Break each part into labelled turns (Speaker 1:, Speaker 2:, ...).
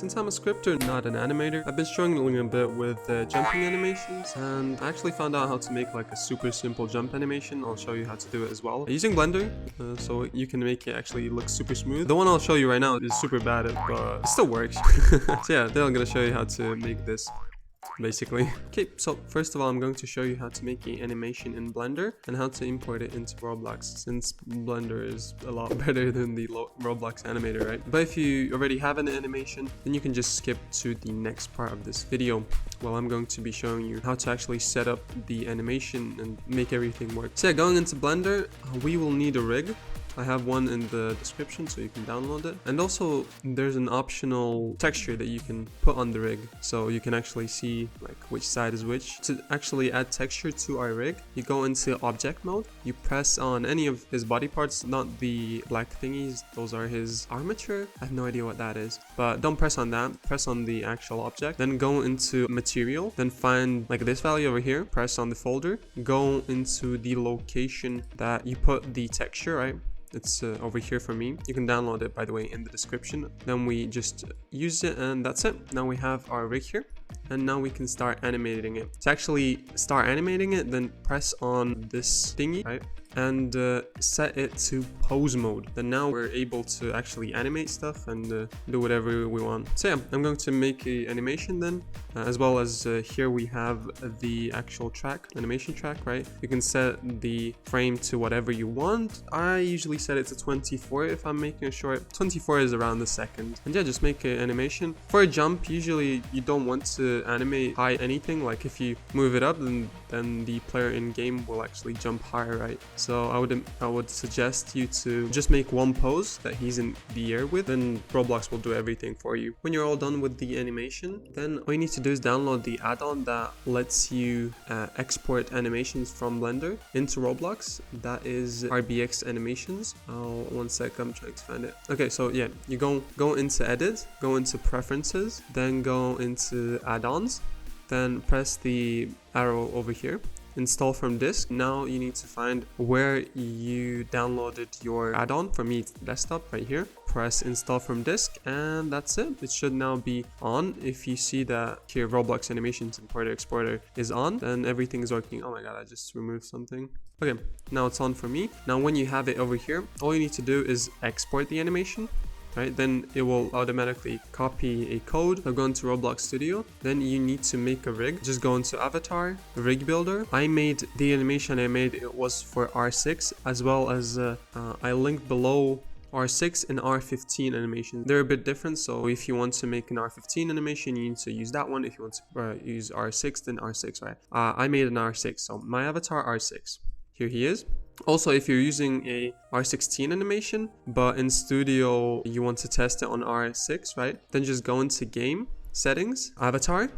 Speaker 1: Since I'm a scripter, not an animator, I've been struggling a bit with jumping animations, and I actually found out how to make like a super simple jump animation. I'll show you how to do it as well. Using Blender, so you can make it actually look super smooth. The one I'll show you right now is super bad, but it still works. So yeah, then I'm gonna show you how to make this, basically. Okay, so first of all, I'm going to show you how to make an animation in Blender and how to import it into Roblox, since Blender is a lot better than the Roblox Animator, right? But if you already have an animation, then you can just skip to the next part of this video. Well, I'm going to be showing you how to actually set up the animation and make everything work. So yeah, going into Blender, we will need a rig. I have one in the description so you can download it. And also there's an optional texture that you can put on the rig, so you can actually see like which side is which. To actually add texture to our rig, you go into object mode, you press on any of his body parts, not the black thingies, those are his armature. I have no idea what that is, but don't press on that, press on the actual object. Then go into material, then find like this value over here, press on the folder, go into the location that you put the texture, right? It's over here for me. You can download it, by the way, in the description. Then we just use it, and that's it. Now we have our rig here, and now we can start animating it. To actually start animating it, then press on this thingy, right? And set it to pose mode. Then now we're able to actually animate stuff and do whatever we want. So yeah, I'm going to make an animation then, as well as here we have the actual track, animation track, right? You can set the frame to whatever you want. I usually set it to 24 if I'm making a short. 24 is around the second. And yeah, just make an animation. For a jump, usually you don't want to animate high anything. Like if you move it up, then the player in game will actually jump higher, right? So I would suggest you to just make one pose that he's in the air with, then Roblox will do everything for you. When you're all done with the animation, then all you need to do is download the add-on that lets you export animations from Blender into Roblox. That is RBX Animations. One sec, I'm trying to find it. Okay, so yeah, you go into edit, go into preferences, then go into add-ons, then press the arrow over here, install from disk. Now you need to find where you downloaded your add-on. For me, it's desktop right here. Press install from disk, and that's it. It should now be on. If you see that here Roblox Animations Importer Exporter is on, then everything is working. Oh my god, I just removed something. Okay, now it's on for me. Now when you have it over here, all you need to do is export the animation. Right, then it will automatically copy a code. I'll go into Roblox Studio. Then you need to make a rig. Just go into Avatar, Rig Builder. I made the animation I made, it was for R6, as well as I linked below R6 and R15 animation. They're a bit different, so if you want to make an R15 animation, you need to use that one. If you want to use R6, then R6, right? I made an R6, so my avatar R6. Here he is. Also, if you're using a R16 animation, but in Studio you want to test it on R6, right? Then just go into Game, Settings, Avatar,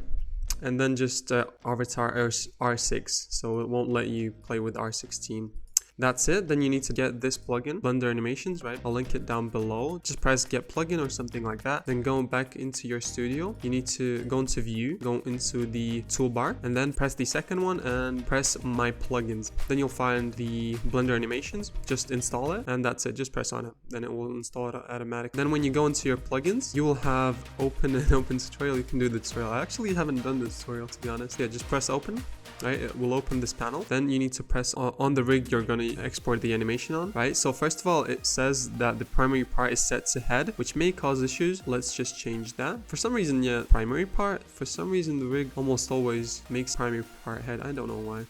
Speaker 1: and then just Avatar R6, so it won't let you play with R16. That's it. Then you need to get this plugin, Blender Animations, right? I'll link it down below. Just press get plugin or something like that. Then go back into your studio. You need to go into view, go into the toolbar, and then press the second one and press my plugins. Then you'll find the Blender Animations. Just install it, and that's it. Just press on it. Then it will install it automatically. Then when you go into your plugins, you will have open and open tutorial. You can do the tutorial. I actually haven't done the tutorial, to be honest. Yeah, just press open. Right, it will open this panel. Then you need to press on the rig you're going to export the animation on, right? So first of all, it says that the primary part is set to head, which may cause issues. Let's just change that. For some reason, yeah, primary part, for some reason the rig almost always makes primary part head. I don't know why.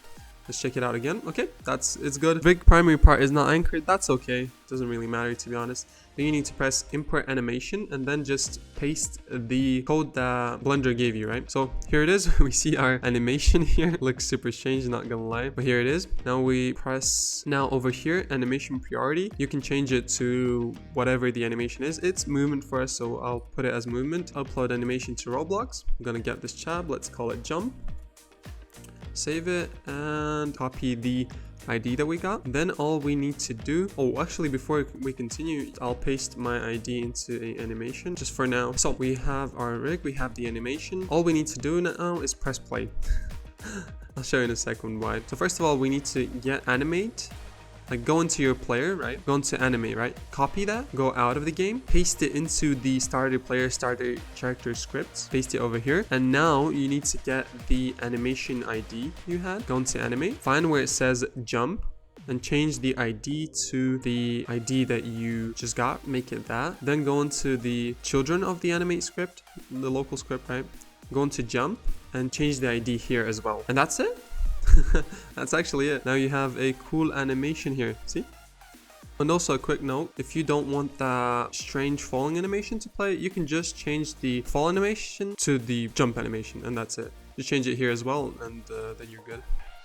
Speaker 1: Let's check it out again. Okay, it's good. Rig primary part is not anchored. That's okay. Doesn't really matter, to be honest. Then you need to press import animation and then just paste the code that Blender gave you, right? So here it is. We see our animation here. It looks super strange, not gonna lie, but here it is. Now we press over here, animation priority. You can change it to whatever the animation is. It's movement for us, so I'll put it as movement. Upload animation to Roblox. I'm gonna get this tab. Let's call it jump. Save it and copy the ID that we got. Then all we need to do, actually before we continue, I'll paste my ID into an animation just for now. So we have our rig, we have the animation. All we need to do now is press play. I'll show you in a second why. So first of all, we need to get animate like go into your player, right? Go into animate, right? Copy that, go out of the game, paste it into the starter player, starter character scripts, paste it over here. And now you need to get the animation ID you had. Go into animate, find where it says jump, and change the ID to the ID that you just got, make it that. Then go into the children of the animate script, the local script, right? Go into jump and change the ID here as well. And that's it. That's actually it. Now you have a cool animation here, see? And also a quick note, if you don't want that strange falling animation to play, you can just change the fall animation to the jump animation, and that's it. Just change it here as well, and then you're good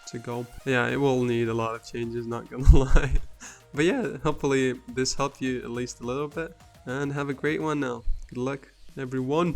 Speaker 1: to go. Yeah, it will need a lot of changes, not gonna lie. But yeah, hopefully this helped you at least a little bit, and have a great one now. Good luck, everyone.